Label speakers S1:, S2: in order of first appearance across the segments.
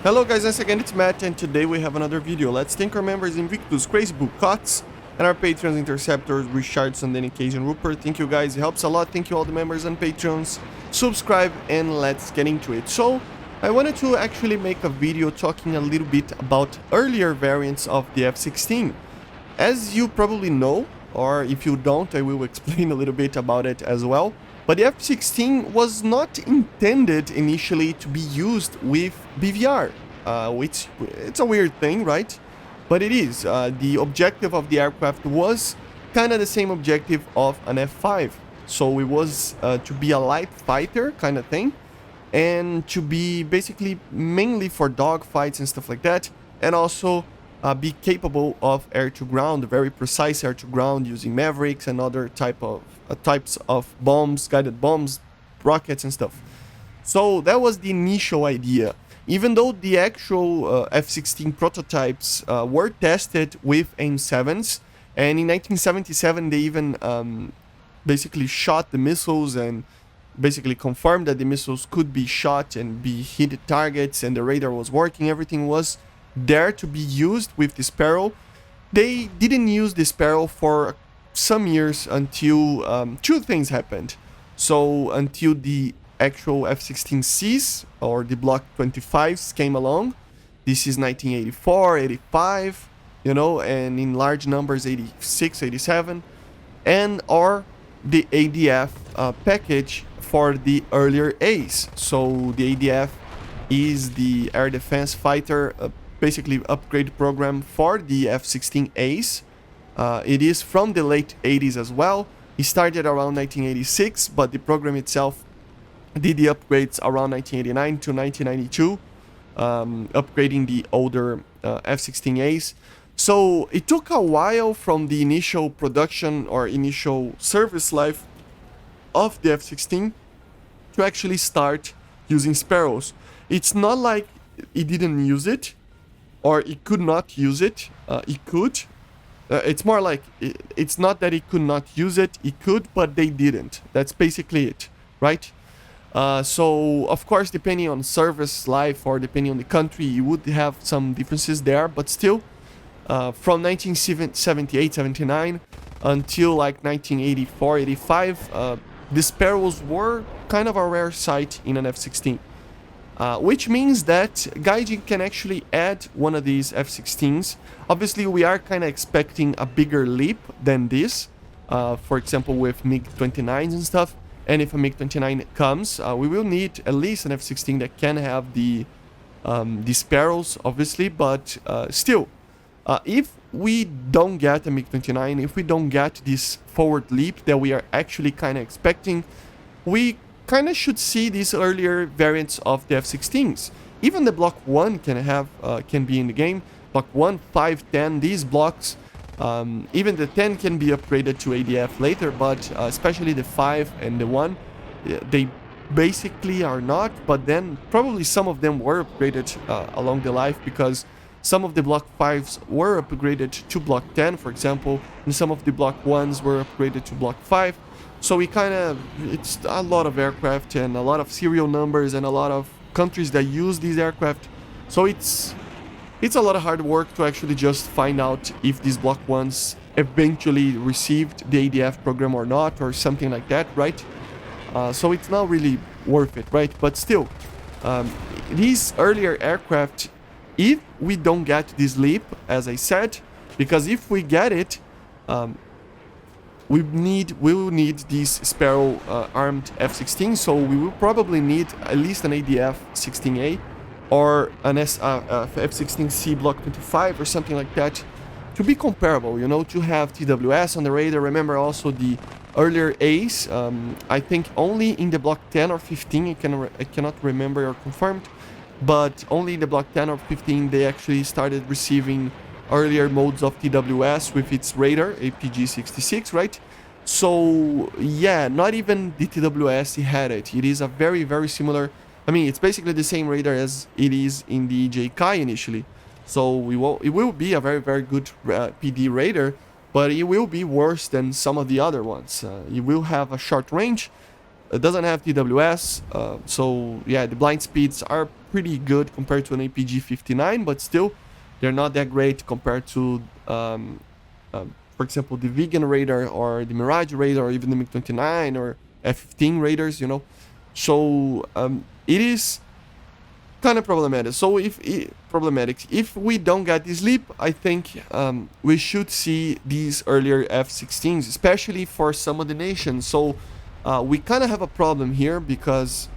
S1: Hello guys, once again it's Matt and today we have another video. Let's thank our members Invictus, Crazy Book, Cots, and our patrons Interceptors, Richardson, Danny Cage, and Rupert. Thank you guys, it helps a lot. Thank you all the members and patrons. Subscribe and let's get into it. So, I wanted to actually make a video talking a little bit about earlier variants of the F-16. As you probably know, or if you don't, I will explain a little bit about it as well. But the F-16 was not intended initially to be used with BVR, which it's a weird thing, right? But it is. The objective of the aircraft was kind of the same objective of an F-5. So it was to be a light fighter kind of thing, and to be basically mainly for dogfights and stuff like that, and also be capable of air-to-ground, very precise air-to-ground using Mavericks and other types of bombs, guided bombs, rockets and stuff. So that was the initial idea. Even though the actual F-16 prototypes were tested with AIM-7s, and in 1977 they even basically shot the missiles and basically confirmed that the missiles could be shot and be hit targets, and the radar was working, everything was there to be used with the Sparrow. They didn't use the Sparrow for some years until two things happened. So until the actual F-16Cs or the Block 25s came along. This is 1984, 85, you know, and in large numbers 86, 87, and or the ADF package for the earlier A's. So the ADF is the Air Defense Fighter basically upgrade program for the F-16As. It is from the late 80s as well. It started around 1986, but the program itself did the upgrades around 1989 to 1992, upgrading the older F-16As. So it took a while from the initial production or initial service life of the F-16 to actually start using Sparrows. It's not like it didn't use it, or it could not use it. It could. It's more like it's not that it could not use it. It could, but they didn't. That's basically it, right? So of course, depending on service life or depending on the country, you would have some differences there. But still, from 1978, 79 until like 1984, 85, the Sparrows were kind of a rare sight in an F-16. Which means that Gaijin can actually add one of these F-16s. Obviously, we are kind of expecting a bigger leap than this, for example, with MiG-29s and stuff. And if a MiG-29 comes, we will need at least an F-16 that can have the Sparrows, obviously. But still, if we don't get a MiG-29, if we don't get this forward leap that we are actually kind of expecting, we kind of should see these earlier variants of the F-16s. Even the Block 1 can be in the game. Block 1, 5, 10, these blocks, even the 10 can be upgraded to ADF later, but especially the 5 and the 1, they basically are not, but then probably some of them were upgraded along the life, because some of the Block 5s were upgraded to Block 10, for example, and some of the Block 1s were upgraded to Block 5. So it's a lot of aircraft and a lot of serial numbers and a lot of countries that use these aircraft. So it's a lot of hard work to actually just find out if these Block 1s eventually received the ADF program or not, or something like that, right? So it's not really worth it, right? But still, these earlier aircraft, if we don't get this leap, as I said, because if we get it, we will need these Sparrow armed F-16, so we will probably need at least an ADF 16A or an F-16C Block 25 or something like that to be comparable, you know, to have TWS on the radar. Remember also the earlier A's, I think only in the Block 10 or 15, I cannot remember or confirmed, but only in the Block 10 or 15 they actually started receiving earlier modes of TWS with its radar, APG-66, right? So, yeah, not even the TWS had it. It is a very, very similar... I mean, it's basically the same radar as it is in the JK initially. So, it will be a very, very good PD radar, but it will be worse than some of the other ones. It will have a short range, It doesn't have TWS, so yeah, the blind speeds are pretty good compared to an APG-59, but still, they're not that great compared to, for example, the Vegan Raider or the Mirage Raider or even the MiG-29 or F-15 Raiders, you know. So it is kind of problematic. So if we don't get this leap, I think we should see these earlier F-16s, especially for some of the nations. So we kind of have a problem here because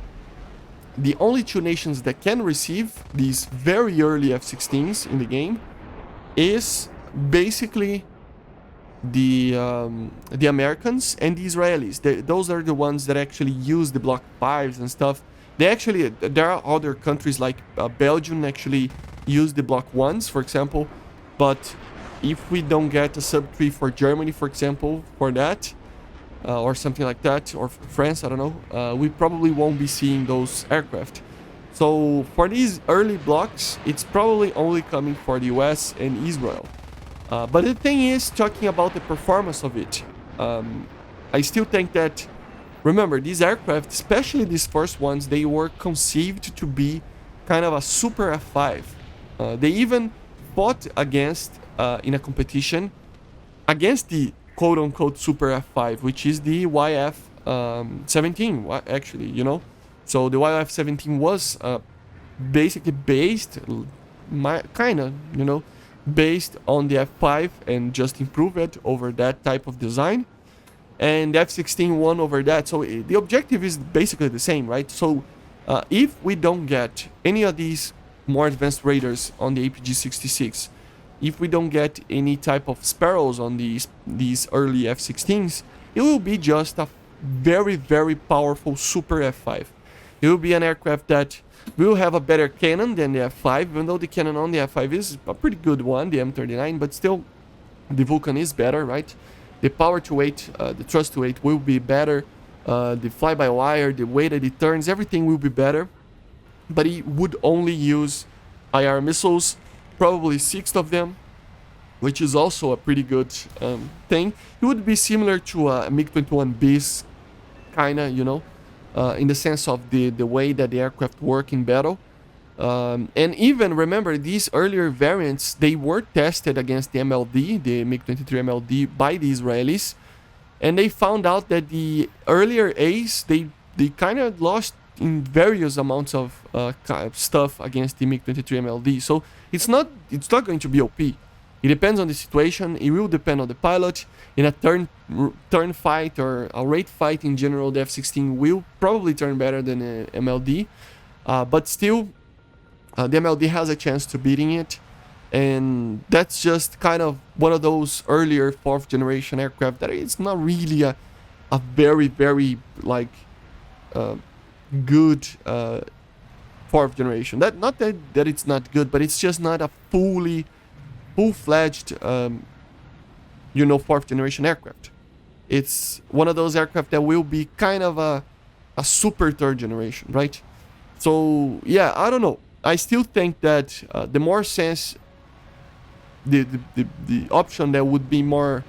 S1: the only two nations that can receive these very early F-16s in the game is basically the Americans and the Israelis. Those are the ones that actually use the Block 5s and stuff. There are other countries like Belgium actually use the Block 1s, for example. But if we don't get a sub 3 for Germany, for example, for that, or something like that, or France, I don't know, we probably won't be seeing those aircraft. So for these early blocks, it's probably only coming for the US and Israel. But the thing is, talking about the performance of it, I still think that, remember, these aircraft, especially these first ones, they were conceived to be kind of a super F5. They even fought against, in a competition, against the quote-unquote super F5, which is the YF-17, actually, you know? So the YF-17 was basically based, kind of, you know, based on the F5 and just improve it over that type of design. And the F-16 won over that. So the objective is basically the same, right? So if we don't get any of these more advanced Raiders on the APG-66, if we don't get any type of Sparrows on these early F-16s, it will be just a very, very powerful super F5. It will be an aircraft that will have a better cannon than the F5, even though the cannon on the F5 is a pretty good one, the M39, but still, the Vulcan is better, right? The power to weight, the thrust to weight will be better. The fly-by-wire, the way that it turns, everything will be better. But it would only use IR missiles, probably 6 of them, which is also a pretty good thing. It would be similar to a MiG-21Bs, kinda, you know, in the sense of the way that the aircraft work in battle. And even, remember, these earlier variants, they were tested against the MLD, the MiG-23 MLD, by the Israelis. And they found out that the earlier A's, they kind of lost in various amounts of stuff against the MiG-23 MLD. So it's not going to be OP. It depends on the situation. It will depend on the pilot. In a turn fight or a rate fight in general, the F-16 will probably turn better than the MLD. But still, the MLD has a chance to beating it. And that's just kind of one of those earlier 4th generation aircraft that it's not really a very, very, like, good 4th generation. Not that it's not good, but it's just not a full-fledged, you know, 4th generation aircraft. It's one of those aircraft that will be kind of a super 3rd generation, right? So yeah, I don't know. I still think that the more sense, the option that would be more,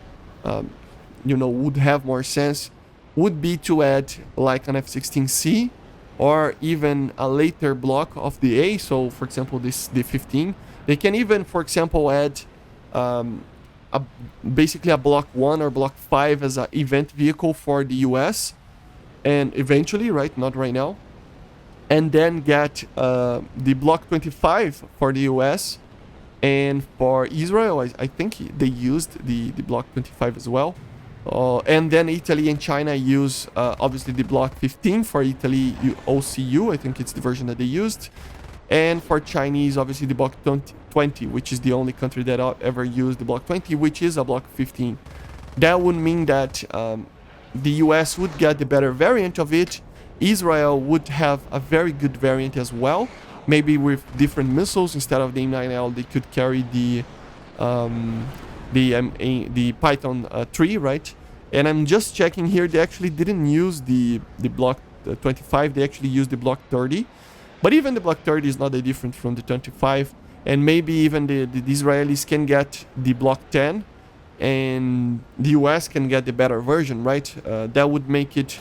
S1: you know, would have more sense, would be to add like an F-16C or even a later block of the A. So for example, the 15. They can even, for example, add basically a Block 1 or Block 5 as an event vehicle for the US. And eventually, right, not right now. And then get the Block 25 for the US. And for Israel, I think they used the Block 25 as well. And then Italy and China use, obviously, the Block 15 for Italy OCU. I think it's the version that they used. And for Chinese, obviously, the Block 20, which is the only country that ever used the Block 20, which is a Block 15. That would mean that the US would get the better variant of it. Israel would have a very good variant as well. Maybe with different missiles. Instead of the M9L, they could carry the Python 3, right? And I'm just checking here, they actually didn't use the Block 25, they actually used the Block 30. But even the Block 30 is not that different from the 25. And maybe even the Israelis can get the Block 10 and the US can get the better version, right? That would make it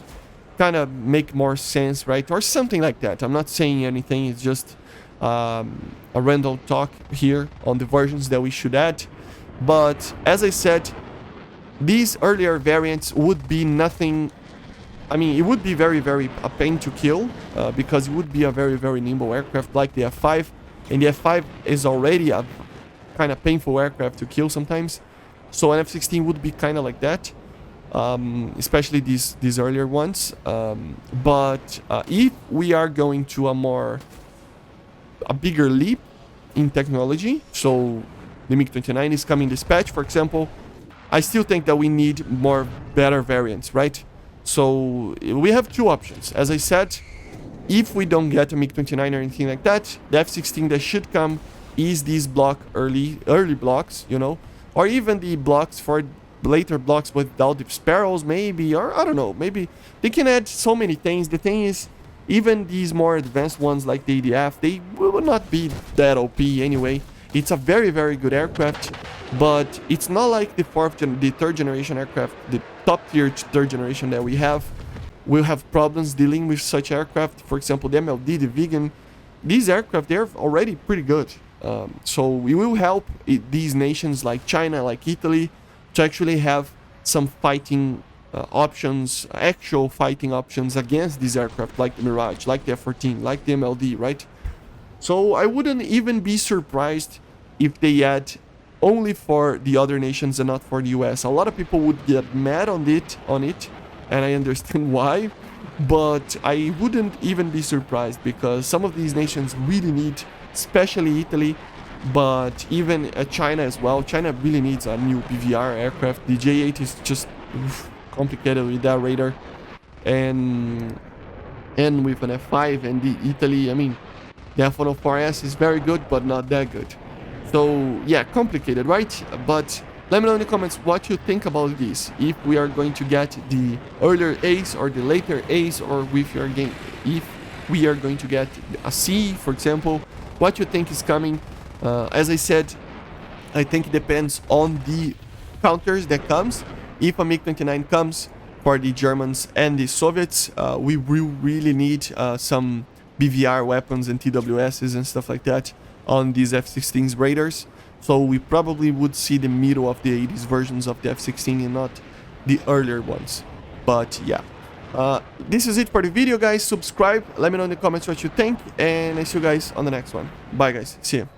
S1: kind of make more sense, right? Or something like that. I'm not saying anything. It's just a random talk here on the versions that we should add. But as I said, these earlier variants would be nothing. I mean, it would be very, very a pain to kill because it would be a very, very nimble aircraft like the F5. And the F5 is already a kind of painful aircraft to kill sometimes. So an F-16 would be kind of like that, especially these earlier ones. But if we are going to a bigger leap in technology, so the MiG-29 is coming dispatch, for example, I still think that we need better variants, right? So we have two options. As I said, if we don't get a MiG-29 or anything like that, the F-16 that should come is these early blocks, you know, or even the blocks for later blocks without the sparrows, maybe, or I don't know, maybe they can add so many things. The thing is, even these more advanced ones like the ADF, they will not be that OP anyway. It's a very, very good aircraft, but it's not like the third generation aircraft, the top tier third generation that we have. We'll have problems dealing with such aircraft. For example, the MLD, the Vegan, these aircraft, they're already pretty good. So we will help these nations like China, like Italy, to actually have some fighting options, actual fighting options against these aircraft like the Mirage, like the F-14, like the MLD, right? So I wouldn't even be surprised if they add only for the other nations and not for the US. A lot of people would get mad on it, and I understand why, but I wouldn't even be surprised because some of these nations really need, especially Italy, but even China as well. China really needs a new BVR aircraft. The J8 is just complicated with that radar, and with an F5 and the Italy, I mean, the F-104S is very good, but not that good. So yeah, complicated, right? But let me know in the comments what you think about this. If we are going to get the earlier A's or the later A's, or if we are going to get a C, for example, what you think is coming. As I said, I think it depends on the counters that comes. If a MiG-29 comes for the Germans and the Soviets, we will really need some BVR weapons and TWSs and stuff like that on these F-16's radars. So we probably would see the middle of the 80s versions of the F-16 and not the earlier ones. But yeah, this is it for the video, guys. Subscribe, let me know in the comments what you think, and I see you guys on the next one. Bye guys, see you.